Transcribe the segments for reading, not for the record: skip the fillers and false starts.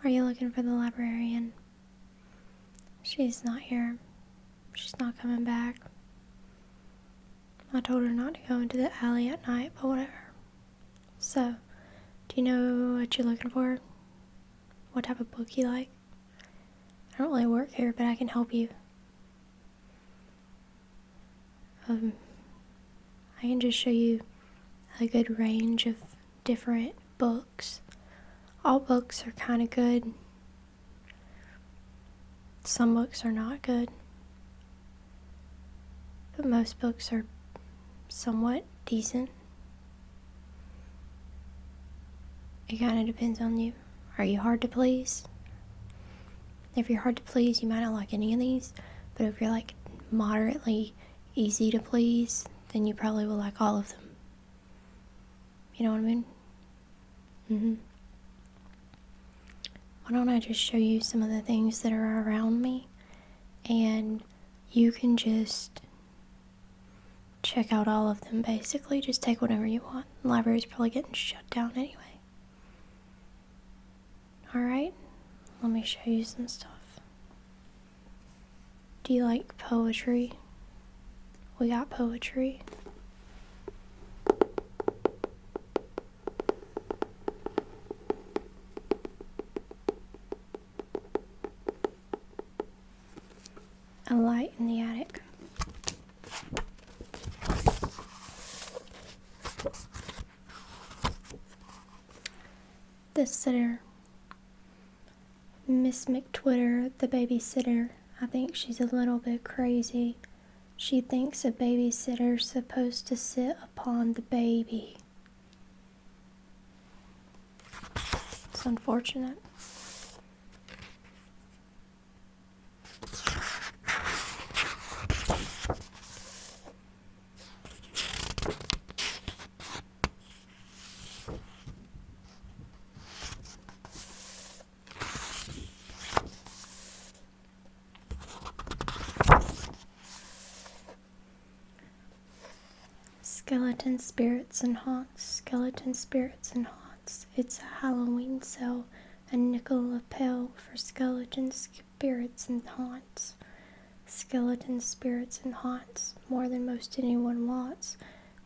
Are you looking for the librarian? She's not here. She's not coming back. I told her not to go into the alley at night, but whatever. So, do you know what you're looking for? What type of book you like? I don't really work here, but I can help you. I can just show you a good range of different books. All books are kind of good. Some books are not good. But most books are somewhat decent. It kind of depends on you. Are you hard to please? If you're hard to please, you might not like any of these. But if you're like moderately easy to please, then you probably will like all of them. You know what I mean? Why don't I just show you some of the things that are around me, and you can just check out all of them, basically. Just take whatever you want. The library's probably getting shut down anyway. Alright, let me show you some stuff. Do you like poetry? We got poetry. A Light in the Attic. The Sitter. Miss McTwitter, the babysitter. I think she's a little bit crazy. She thinks a babysitter's supposed to sit upon the baby. It's unfortunate. Skeleton Spirits and Haunts. Skeleton Spirits and Haunts. It's a Halloween sale. A nickel a pill for skeleton spirits and haunts. Skeleton Spirits and Haunts. More than most anyone wants.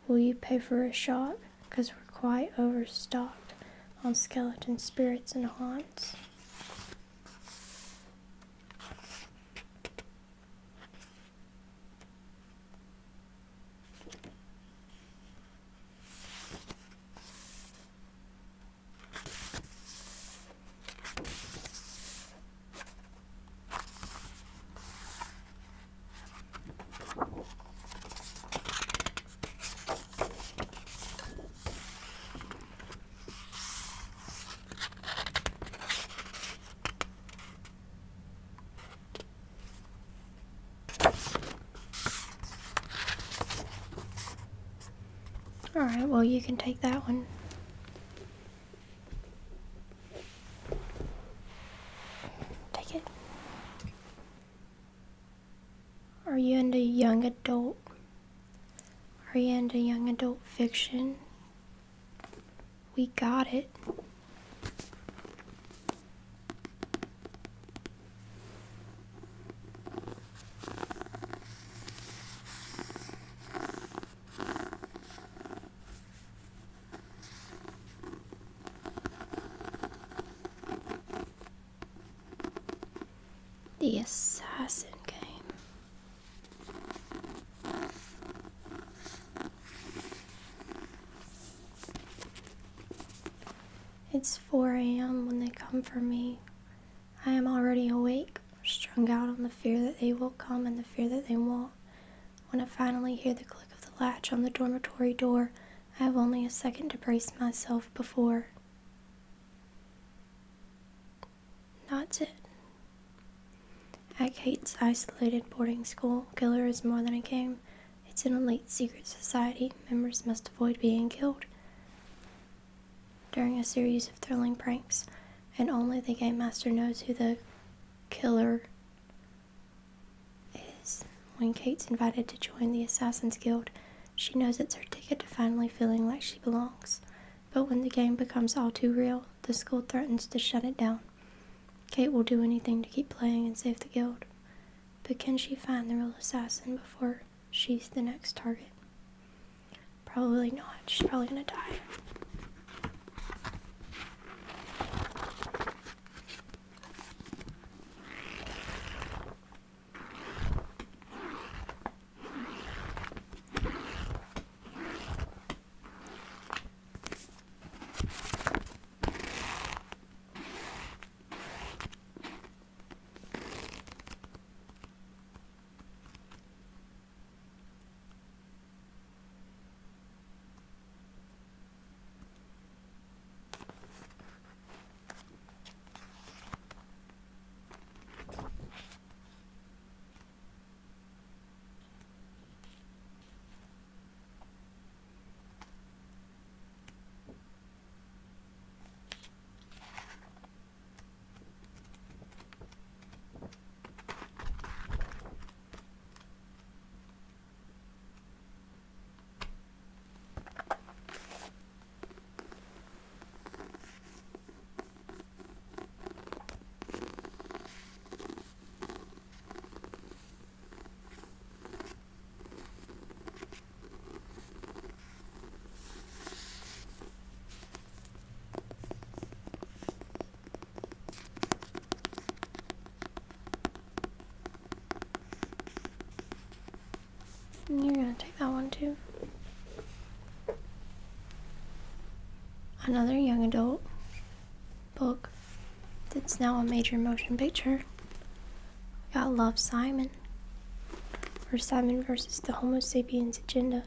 Will you pay for a shot? Because we're quite overstocked on skeleton spirits and haunts. Alright, well, you can take that one. Take it. Are you into young adult? Are you into young adult fiction? We got it. The Assassin Game. It's 4 a.m. when they come for me. I am already awake, strung out on the fear that they will come and the fear that they won't. When I finally hear the click of the latch on the dormitory door, I have only a second to brace myself before. That's it. At Kate's isolated boarding school, killer is more than a game. It's an elite secret society. Members must avoid being killed. During a series of thrilling pranks, and only the game master knows who the killer is. When Kate's invited to join the Assassin's Guild, she knows it's her ticket to finally feeling like she belongs. But when the game becomes all too real, the school threatens to shut it down. Kate will do anything to keep playing and save the guild. But can she find the real assassin before she's the next target? Probably not. She's probably gonna die. You're gonna take that one too. Another young adult book that's now a major motion picture. We got Love, Simon, or Simon versus the Homo sapiens agenda.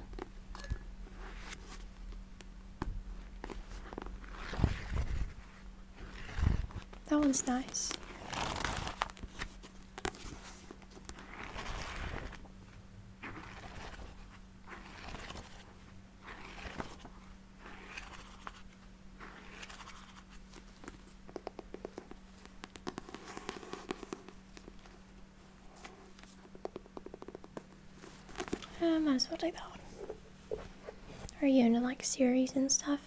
That one's nice. I might as well take that one. Are you into like series and stuff?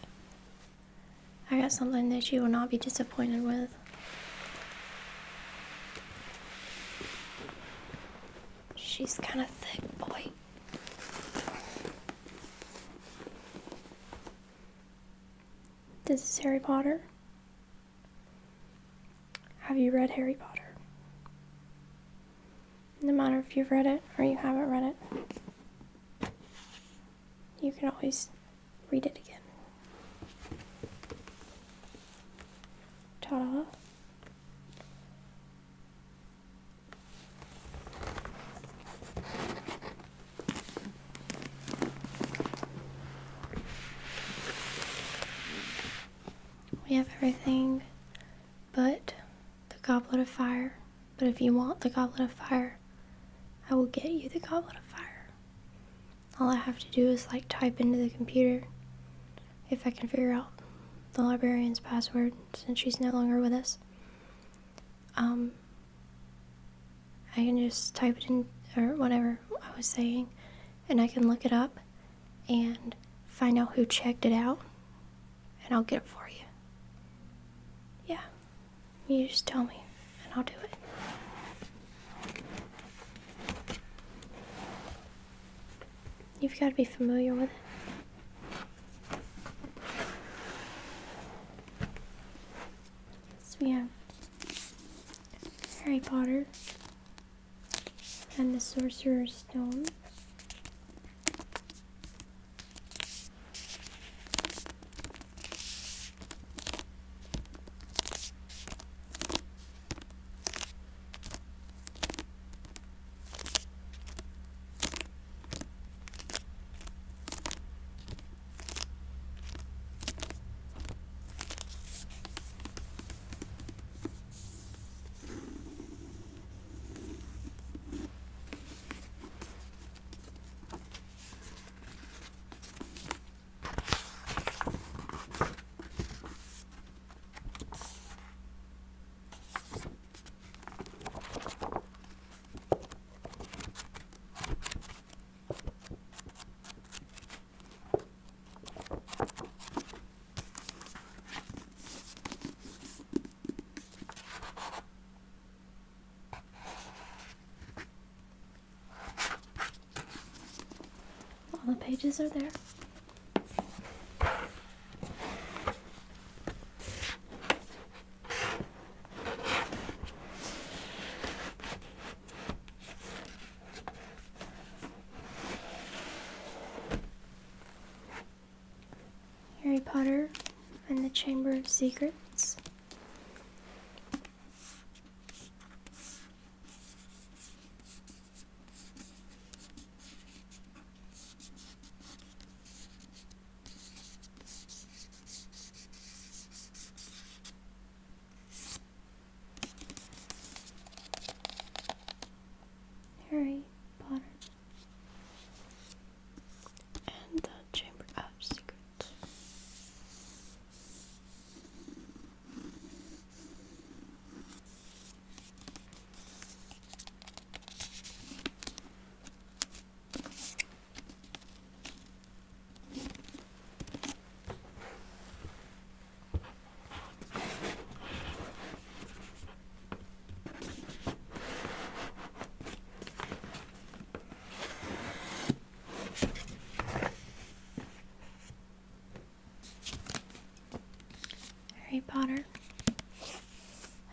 I got something that you will not be disappointed with. She's kind of thick, boy. This is Harry Potter. Have you read Harry Potter? No matter if you've read it or you haven't read it, you can always read it again. Ta-da. We have everything but the Goblet of Fire. But if you want the Goblet of Fire, I will get you the Goblet of Fire. All I have to do is like type into the computer, if I can figure out the librarian's password since she's no longer with us. I can just type it in, or whatever I was saying, and I can look it up and find out who checked it out, and I'll get it for you. Yeah, you just tell me, and I'll do it. You've got to be familiar with it. So we have Harry Potter and the Sorcerer's Stone. pages are there. Harry Potter and the Chamber of Secrets. Harry Potter and the Chamber of Secrets. Harry Potter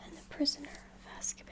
and the Prisoner of Azkaban.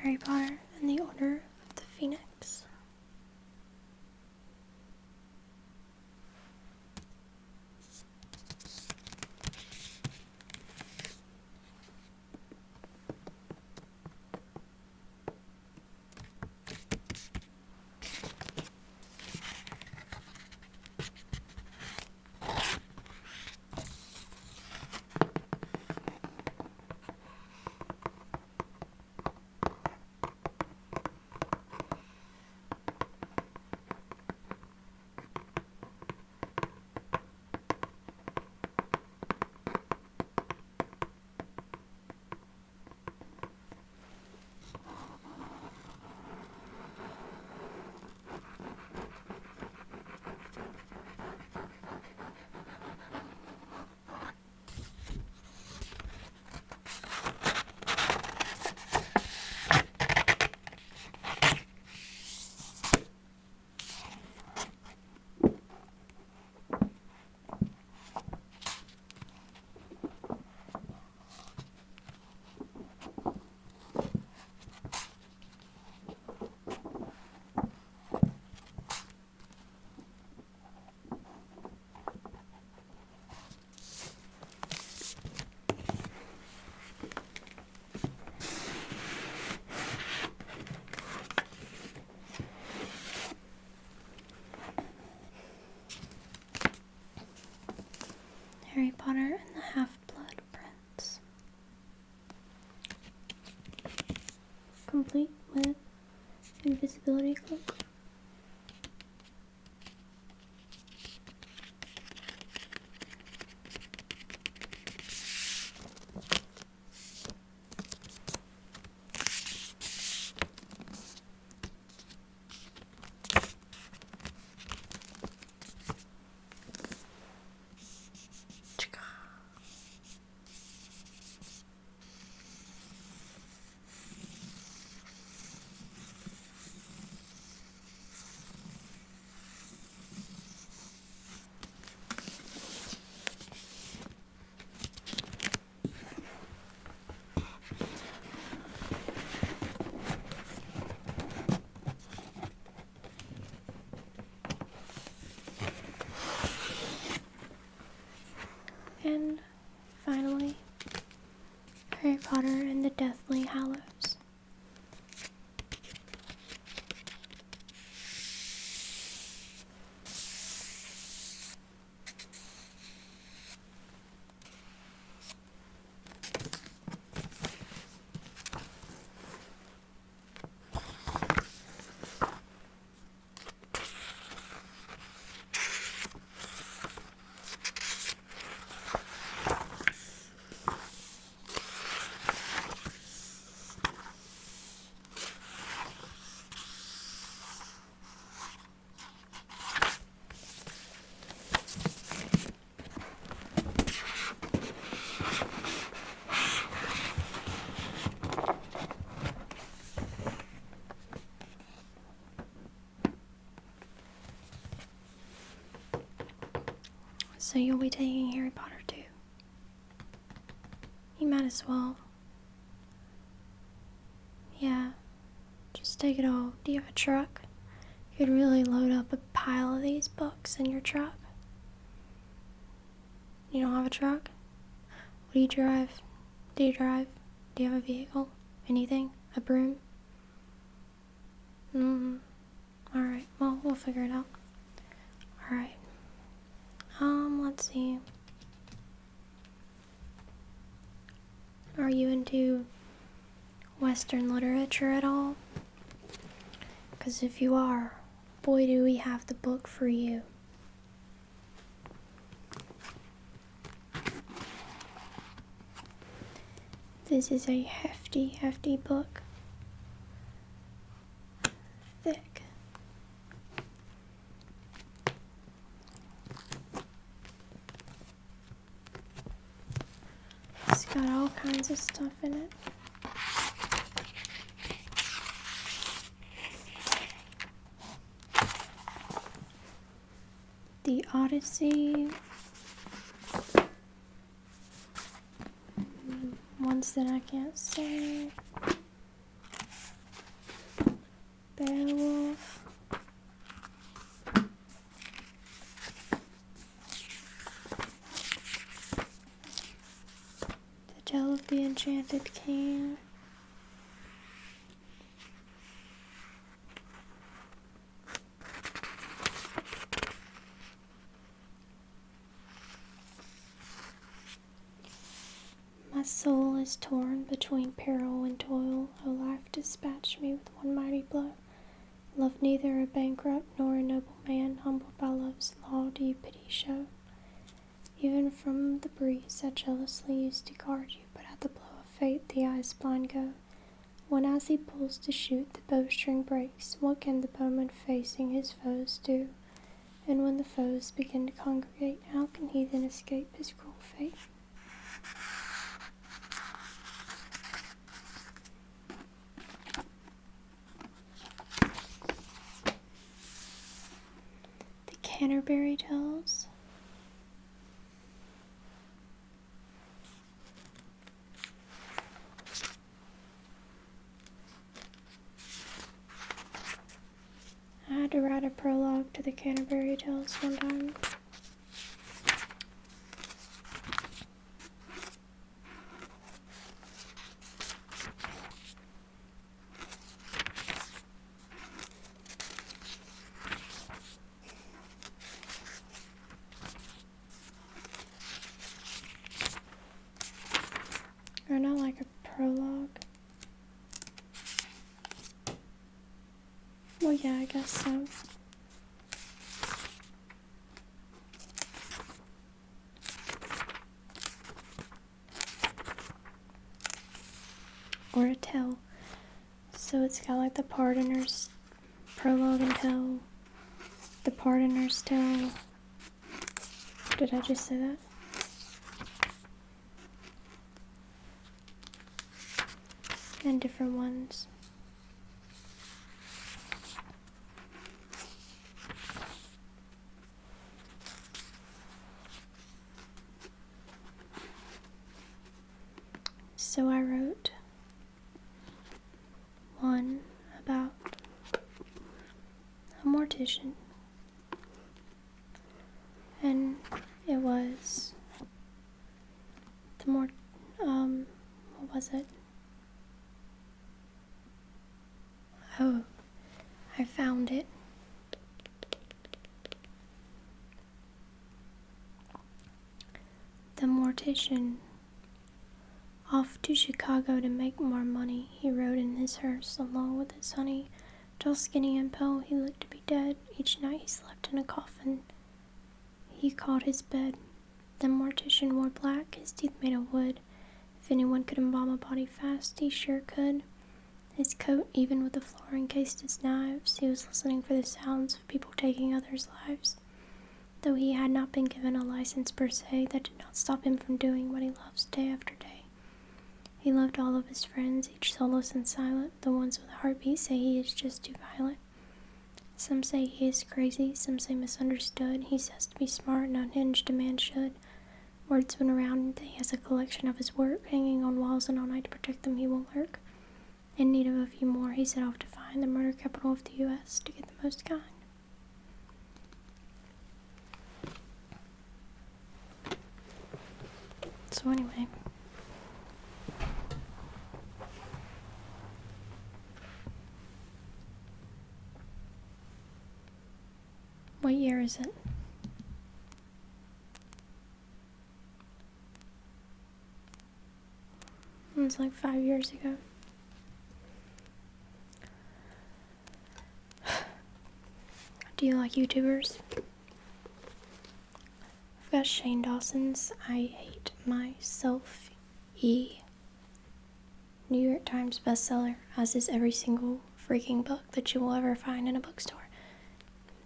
Harry Potter and the Order of the Phoenix. Harry Potter and the Half-Blood Prince. Complete with invisibility cloak. So you'll be taking Harry Potter too. You might as well. Yeah, just take it all. Do you have a truck? You could really load up a pile of these books in your truck. You don't have a truck? What do you drive? Do you drive? Do you have a vehicle? Anything? A broom? Alright, well, we'll figure it out. Alright. Let's see. Are you into Western literature at all? Because if you are, boy do we have the book for you. This is a hefty book. Thick. It's got all kinds of stuff in it. The Odyssey. Ones that I can't say. Beowulf. The Tale of the Enchanted King. My soul is torn between peril and toil. O life, dispatch me with one mighty blow. Love neither a bankrupt nor a noble man. Humbled by love's law, do you pity show? Even from the breeze I jealously used to guard you, but at the blow of fate the eyes blind go. When as he pulls to shoot, the bowstring breaks. What can the bowman facing his foes do? And when the foes begin to congregate, how can he then escape his cruel fate? Canterbury Tales. I had to write a prologue to the Canterbury Tales one time. Or not like a prologue. Well, yeah, I guess so. Or a tell. So it's got like the pardoner's prologue and tell. The pardoner's tell. Did I just say that? And different ones. So I wrote one about a mortician, and it was the what was it? Oh, I found it. The mortician. Off to Chicago to make more money, he rode in his hearse along with his honey. Tall, skinny, and pale, he looked to be dead. Each night he slept in a coffin he called his bed. The mortician wore black, his teeth made of wood. If anyone could embalm a body fast, he sure could. His coat, even with the floor, encased his knives. He was listening for the sounds of people taking others' lives. Though he had not been given a license per se, that did not stop him from doing what he loves day after day. He loved all of his friends, each soulless and silent. The ones with a heartbeat say he is just too violent. Some say he is crazy, some say misunderstood. He says to be smart and unhinged a man should. Words went around that he has a collection of his work, hanging on walls, and all night to protect them he will lurk. In need of a few more, he set off to find the murder capital of the U.S. to get the most kind. So anyway, what year is it? It was like 5 years ago. Do you like YouTubers? I've got Shane Dawson's I Hate Myself New York Times bestseller, as is every single freaking book that you will ever find in a bookstore.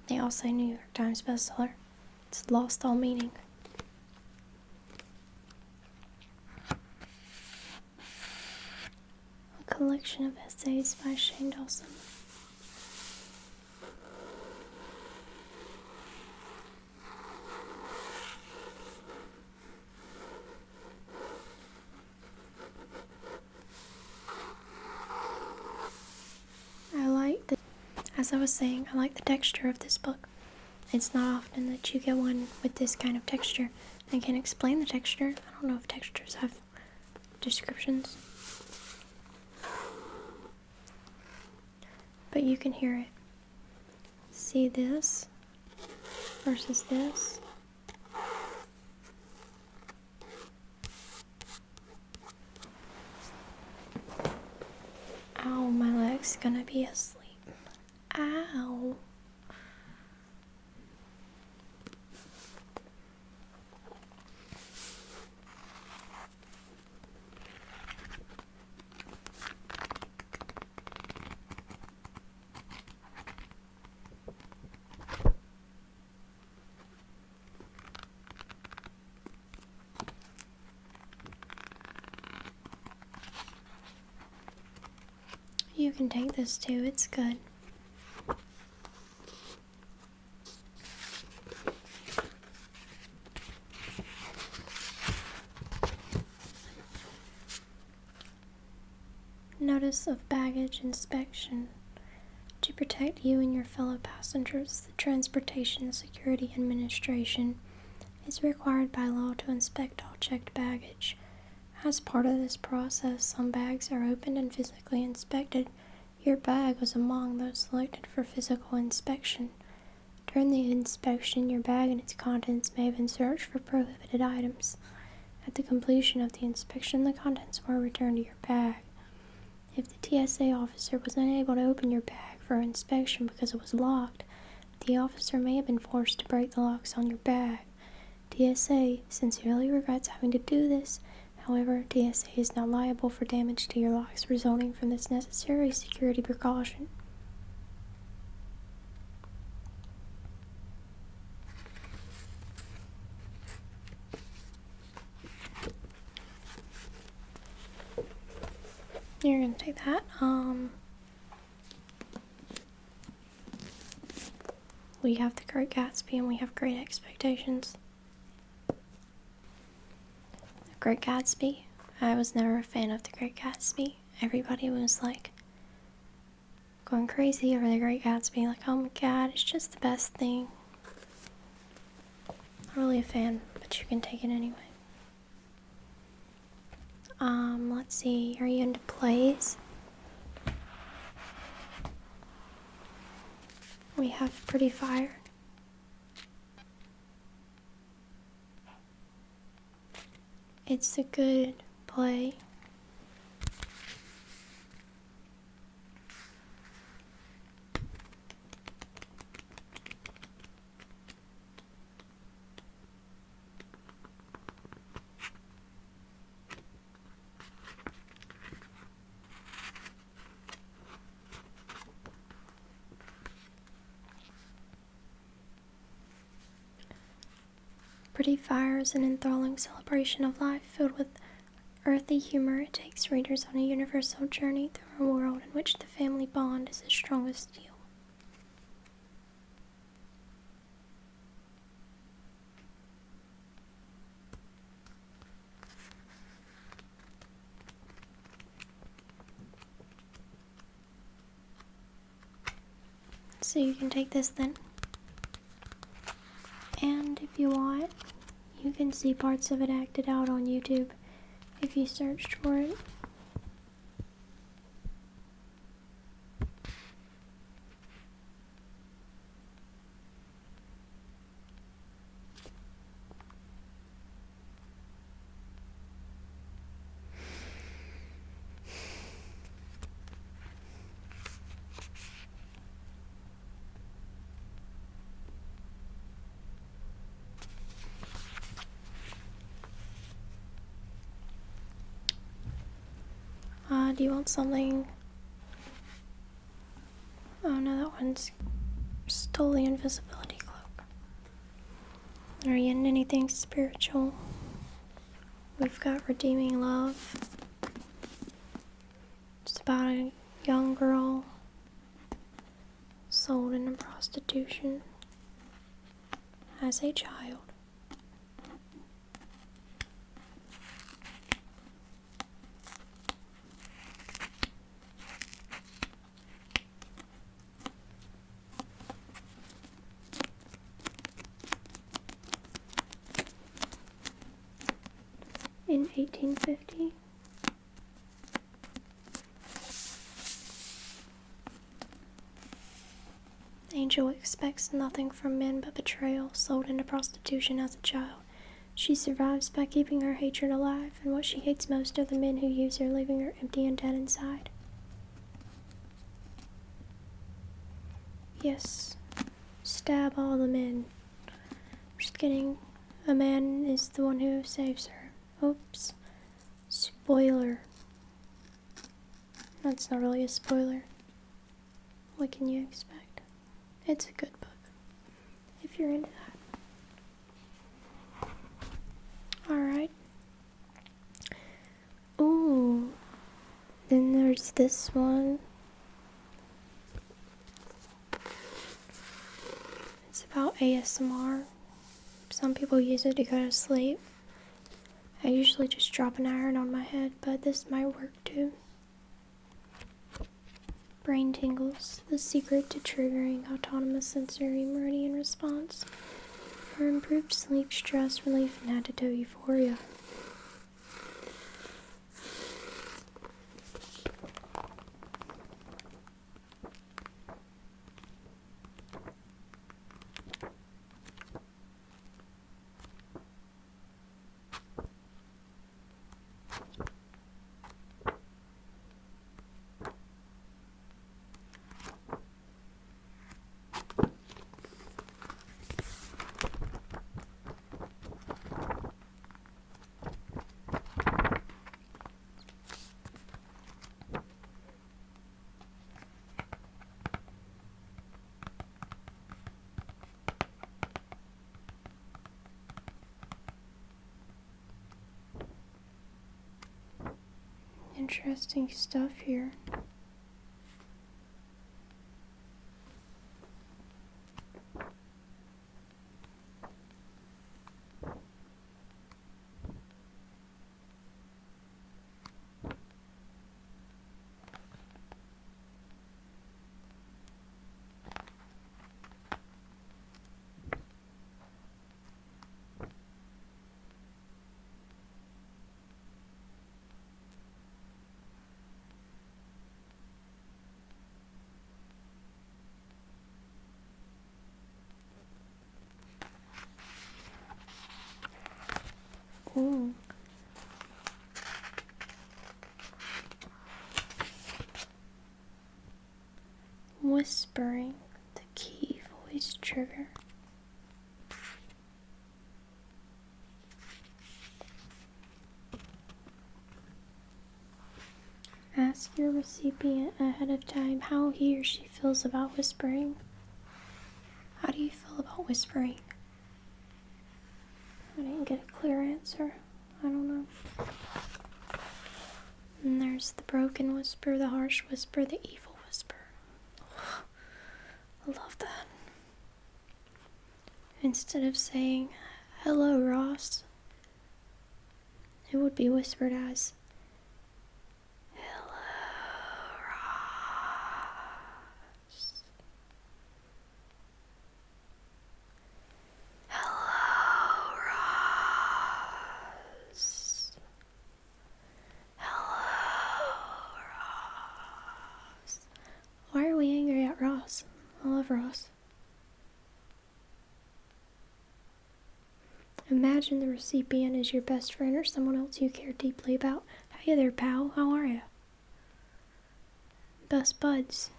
They all say New York Times bestseller. It's lost all meaning. A collection of essays by Shane Dawson. As I was saying, I like the texture of this book. It's not often that you get one with this kind of texture. I can't explain the texture. I don't know if textures have descriptions. But you can hear it. See this versus this. Ow, my leg's gonna be asleep. Ow. You can take this too, it's good. Notice of baggage inspection. To protect you and your fellow passengers, the Transportation Security Administration is required by law to inspect all checked baggage. As part of this process, some bags are opened and physically inspected. Your bag was among those selected for physical inspection. During the inspection, your bag and its contents may have been searched for prohibited items. At the completion of the inspection, the contents were returned to your bag. If the TSA officer was unable to open your bag for inspection because it was locked, the officer may have been forced to break the locks on your bag. TSA sincerely regrets having to do this. However, TSA is not liable for damage to your locks resulting from this necessary security precaution. You're gonna take that. We have The Great Gatsby and we have Great Expectations. The Great Gatsby. I was never a fan of The Great Gatsby. Everybody was like going crazy over The Great Gatsby, like, oh my god, it's just the best thing. Not really a fan, but you can take it anyway. Let's see, are you into plays? We have Pretty Fire. It's a good play. Pretty Fire is an enthralling celebration of life filled with earthy humor. It takes readers on a universal journey through a world in which the family bond is as strong as steel. So you can take this then. And if you want, you can see parts of it acted out on YouTube if you searched for it. Do you want something? Oh no, that one's stole the invisibility cloak. Are you in anything spiritual? We've got redeeming love. It's about a young girl sold into prostitution as a child. In 1850, Angel expects nothing from men but betrayal, sold into prostitution as a child. She survives by keeping her hatred alive, and what she hates most are the men who use her, leaving her empty and dead inside. Yes, stab all the men. Just kidding. A man is the one who saves her. Oops. Spoiler. That's not really a spoiler. What can you expect? It's a good book, if you're into that. Alright. Ooh. Then there's this one. It's about ASMR. Some people use it to go to sleep. I usually just drop an iron on my head, but this might work too. Brain tingles, the secret to triggering autonomous sensory meridian response for improved sleep, stress relief, and antidote euphoria. Interesting stuff here. Ooh. Whispering, the key voice trigger. Ask your recipient ahead of time how he or she feels about whispering. How do you feel about whispering? I didn't get a clear answer. I don't know. And there's the broken whisper, the harsh whisper, the evil whisper. I love that. Instead of saying, "Hello, Ross," it would be whispered as, "Hello, Ross." I love Ross. Imagine the recipient is your best friend or someone else you care deeply about. Hey there, pal. How are you? Best buds.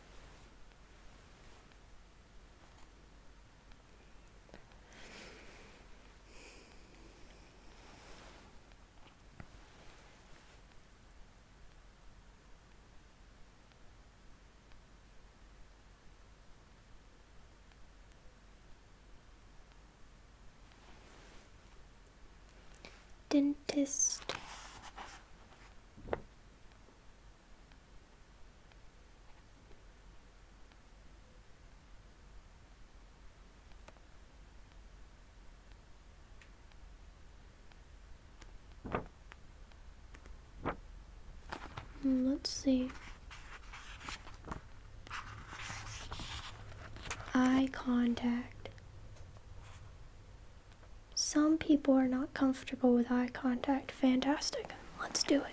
Dentist. Let's see. Eye contact. Some people are not comfortable with eye contact. Fantastic. Let's do it.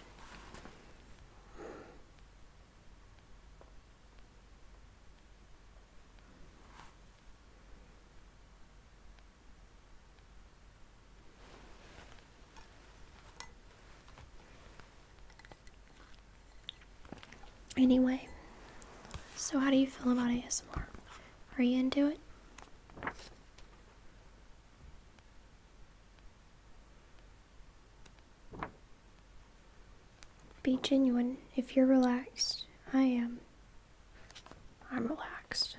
Anyway, so how do you feel about ASMR? Are you into it? Be genuine. If you're relaxed, I am. I'm relaxed.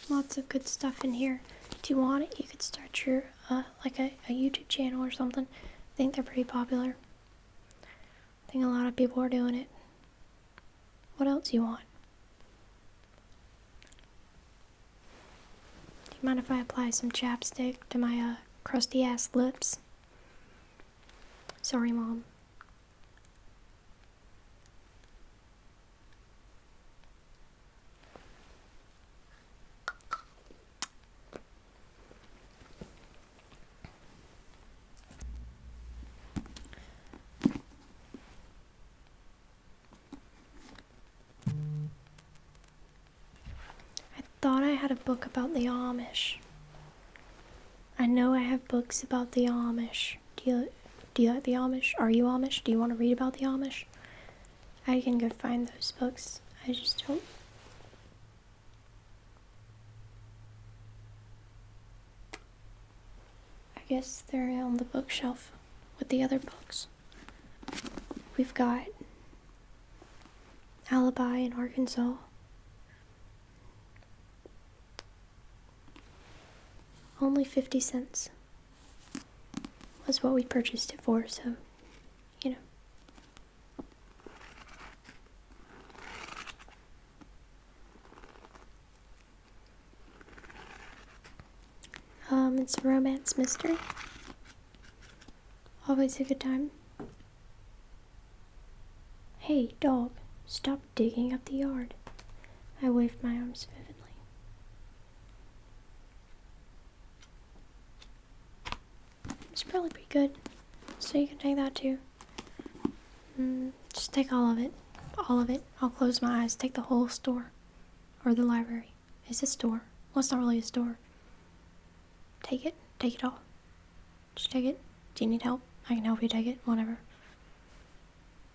Lots of good stuff in here. Do you want it? You could start your, like a YouTube channel or something. I think they're pretty popular. I think a lot of people are doing it. What else do you want? Do you mind if I apply some chapstick to my, crusty ass lips? Sorry, Mom. Thought I had a book about the Amish. I know I have books about the Amish. Do you like the Amish? Are you Amish? Do you want to read about the Amish? I can go find those books. I just don't. I guess they're on the bookshelf with the other books. We've got Alibi in Arkansas. Only 50 cents was what we purchased it for, so, you know. It's a romance mystery. Always a good time. Hey, dog, stop digging up the yard. I waved my arms vividly. It's probably pretty good, so you can take that too. Just take all of it. All of it. I'll close my eyes. Take the whole store. Or the library. It's a store. Well, it's not really a store. Take it. Take it all. Just take it. Do you need help? I can help you take it. Whatever.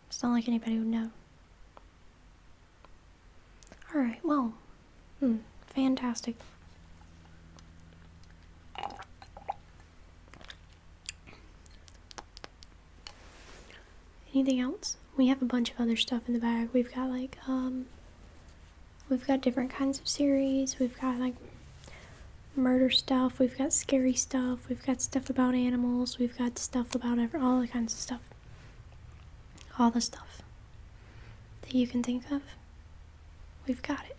It's not like anybody would know. Alright, well. Fantastic. Anything else? We have a bunch of other stuff in the bag. We've got we've got different kinds of series. We've got murder stuff, we've got scary stuff, we've got stuff about animals, we've got stuff about all the kinds of stuff. All the stuff that you can think of, we've got it.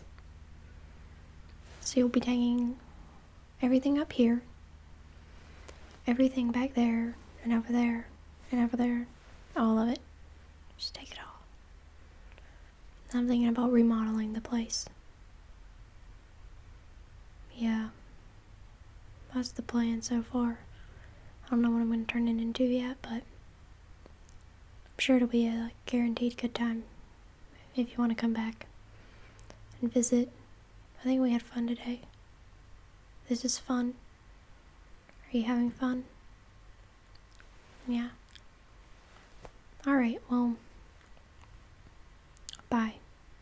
So you'll be taking everything up here, everything back there, and over there, and over there, all of it. Just take it all. I'm thinking about remodeling the place. Yeah, that's the plan so far. I don't know what I'm going to turn it into yet, but I'm sure it'll be a guaranteed good time if you want to come back and visit. I think we had fun today. This is fun. Are you having fun? Yeah. Alright, well, bye.